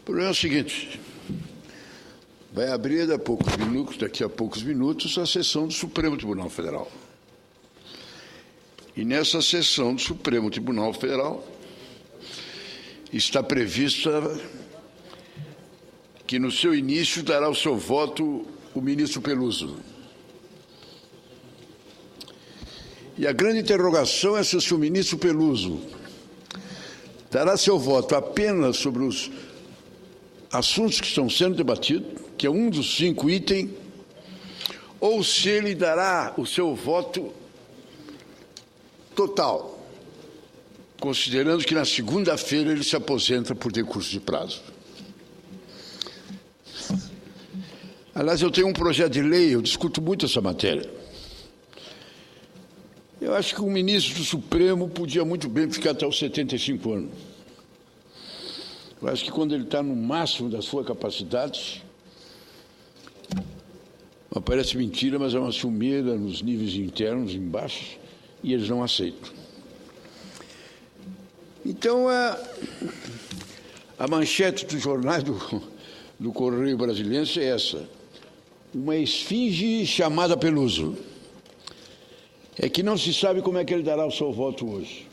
problema é o seguinte, vai abrir daqui a poucos minutos a sessão do Supremo Tribunal Federal. E nessa sessão do Supremo Tribunal Federal está prevista que no seu início dará o seu voto o ministro Peluso. E a grande interrogação é se o ministro Peluso dará seu voto apenas sobre os assuntos que estão sendo debatidos, que é um dos 5 itens, ou se ele dará o seu voto total, considerando que na segunda-feira ele se aposenta por decurso de prazo. Aliás, eu tenho um projeto de lei, eu discuto muito essa matéria. Eu acho que o ministro do Supremo podia muito bem ficar até os 75 anos. Eu acho que quando ele está no máximo da sua capacidade, parece mentira, mas é uma ciumeira nos níveis internos, embaixo, e eles não aceitam. Então, a manchete dos jornais do Correio Brasiliense é essa: uma esfinge chamada Peluso. É que não se sabe como é que ele dará o seu voto hoje.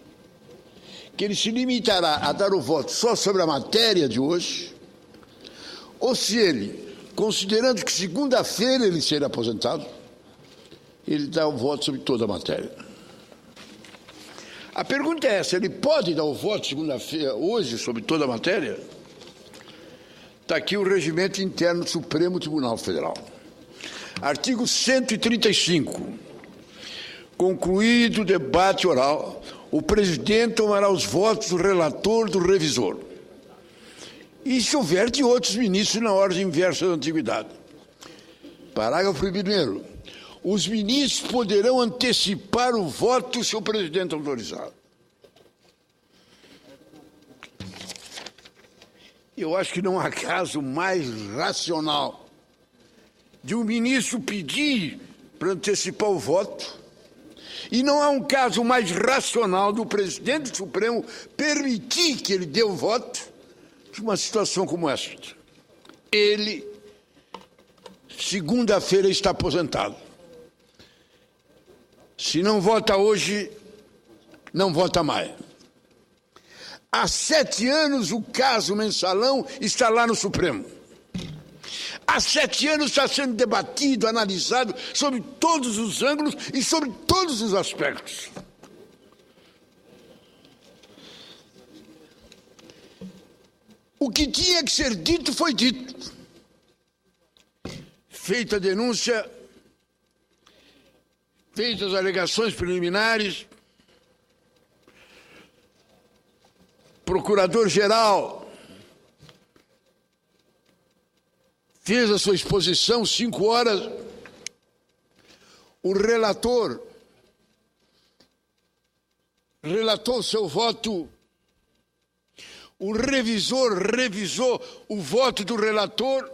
Que ele se limitará a dar o voto só sobre a matéria de hoje, ou se ele, considerando que segunda-feira ele será aposentado, ele dá o voto sobre toda a matéria. A pergunta é essa: ele pode dar o voto segunda-feira, hoje, sobre toda a matéria? Está aqui o regimento interno do Supremo Tribunal Federal. Artigo 135. Concluído o debate oral, o presidente tomará os votos do relator, do revisor. E se houver de outros ministros na ordem inversa da antiguidade. Parágrafo 1º. Os ministros poderão antecipar o voto se o presidente autorizar. Eu acho que não há caso mais racional de um ministro pedir para antecipar o voto, e não há um caso mais racional do presidente do Supremo permitir que ele dê o voto de uma situação como essa. Ele, segunda-feira, está aposentado. Se não vota hoje, não vota mais. Há 7 anos o caso Mensalão está lá no Supremo. Há 7 anos está sendo debatido, analisado sobre todos os ângulos e sobre todos os aspectos. O que tinha que ser dito foi dito. Feita a denúncia, feitas as alegações preliminares, procurador-geral fez a sua exposição, 5 horas, o relator relatou o seu voto, o revisor revisou o voto do relator,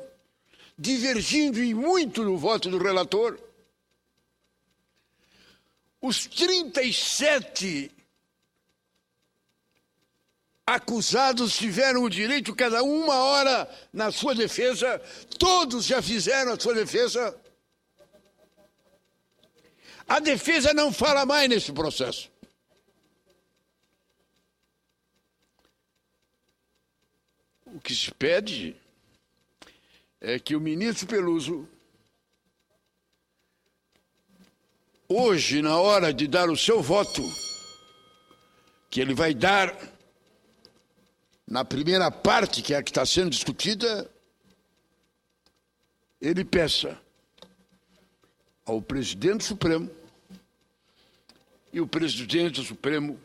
divergindo em muito do voto do relator. Os 37 acusados tiveram o direito, cada 1 hora na sua defesa, todos já fizeram a sua defesa. A defesa não fala mais nesse processo. O que se pede é que o ministro Peluso, hoje, na hora de dar o seu voto, que ele vai dar na primeira parte, que é a que está sendo discutida, ele peça ao presidente do Supremo, e o presidente do Supremo,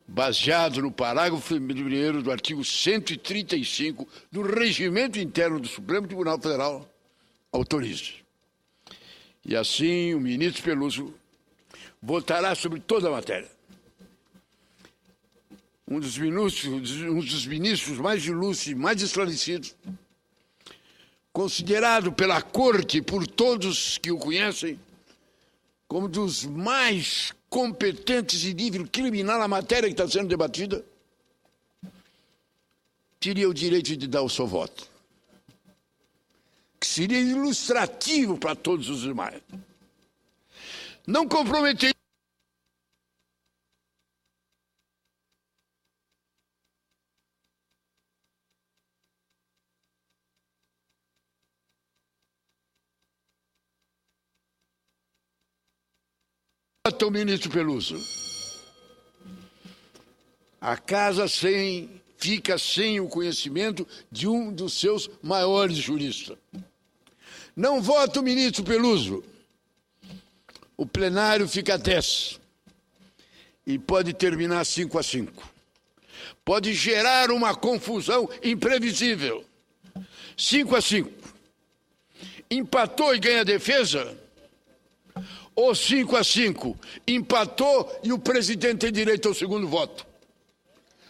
baseado no parágrafo 1º do artigo 135 do Regimento Interno do Supremo Tribunal Federal, autorize. E assim o ministro Peluso votará sobre toda a matéria. Um dos ministros mais ilustres e mais esclarecidos, considerado pela Corte, por todos que o conhecem, como dos mais competentes em nível criminal na matéria que está sendo debatida, teria o direito de dar o seu voto, que seria ilustrativo para todos os demais. Não comprometeria o ministro Peluso. A casa fica sem o conhecimento de um dos seus maiores juristas. Não vota o ministro Peluso. O plenário fica 10. E pode terminar 5-5. Pode gerar uma confusão imprevisível. 5-5. Empatou e ganha a defesa? Ou 5-5, empatou e o presidente tem direito ao segundo voto.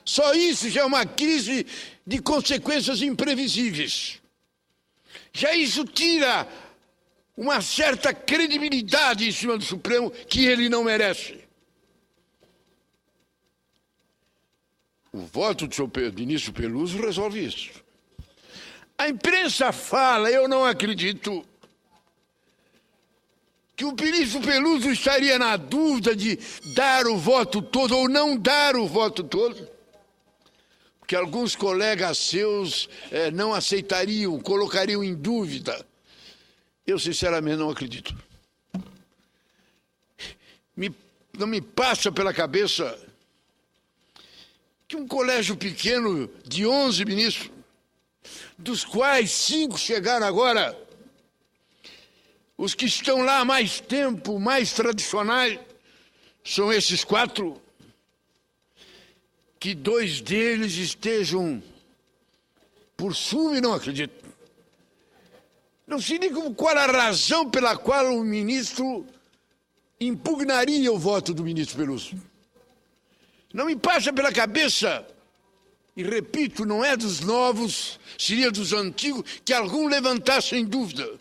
Só isso já é uma crise de consequências imprevisíveis. Já isso tira uma certa credibilidade em cima do Supremo que ele não merece. O voto do ministro Peluso resolve isso. A imprensa fala, eu não acredito, que o ministro Peluso estaria na dúvida de dar o voto todo ou não dar o voto todo, porque alguns colegas seus não aceitariam, colocariam em dúvida. Eu, sinceramente, não acredito. Não me passa pela cabeça que um colégio pequeno de 11 ministros, dos quais 5 chegaram agora, os que estão lá há mais tempo, mais tradicionais, são esses 4, que 2 deles estejam por ciúme, não acredito. Não sei nem qual a razão pela qual o ministro impugnaria o voto do ministro Peluso. Não me passa pela cabeça, e repito, não é dos novos, seria dos antigos, que algum levantasse dúvida.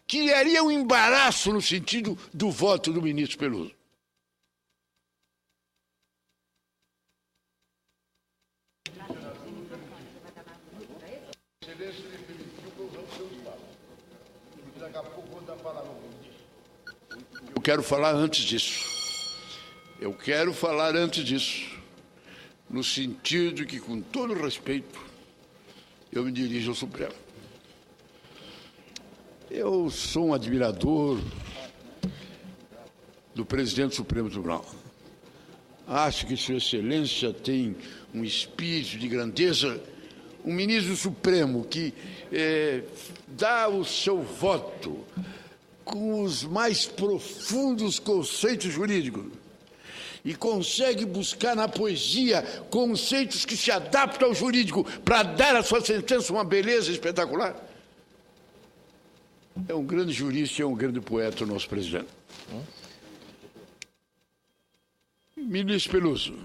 Criaria um embaraço no sentido do voto do ministro Peluso. Eu quero falar antes disso. No sentido que, com todo respeito, eu me dirijo ao Supremo. Eu sou um admirador do presidente do Supremo Tribunal. Acho que Sua Excelência tem um espírito de grandeza. Um ministro supremo que dá o seu voto com os mais profundos conceitos jurídicos e consegue buscar na poesia conceitos que se adaptam ao jurídico para dar à sua sentença uma beleza espetacular. É um grande jurista e é um grande poeta, o nosso presidente. Ministro Peluso,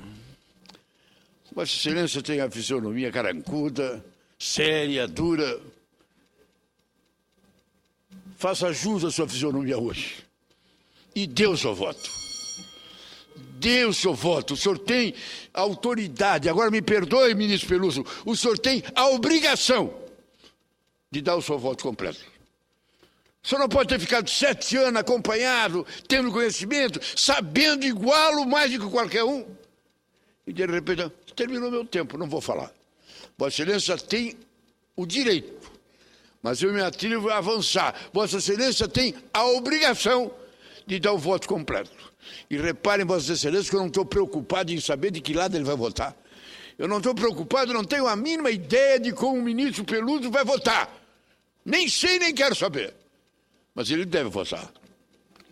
Vossa Excelência tem a fisionomia carancuda, séria, dura. Faça jus à sua fisionomia hoje e dê o seu voto. Dê o seu voto. O senhor tem autoridade. Agora me perdoe, ministro Peluso, o senhor tem a obrigação de dar o seu voto completo. O senhor não pode ter ficado 7 anos acompanhado, tendo conhecimento, sabendo igual ou mais do que qualquer um. E de repente, terminou meu tempo, não vou falar. Vossa Excelência tem o direito, mas eu me atrevo a avançar. Vossa Excelência tem a obrigação de dar o voto completo. E reparem, Vossa Excelência, que eu não estou preocupado em saber de que lado ele vai votar. Eu não estou preocupado, não tenho a mínima ideia de como o ministro Peluso vai votar. Nem sei, nem quero saber. Mas ele deve votar.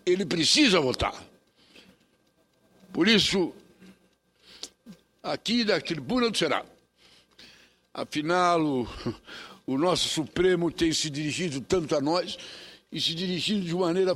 Ele precisa votar. Por isso, aqui da tribuna do Senado, afinal, o nosso Supremo tem se dirigido tanto a nós e se dirigido de maneira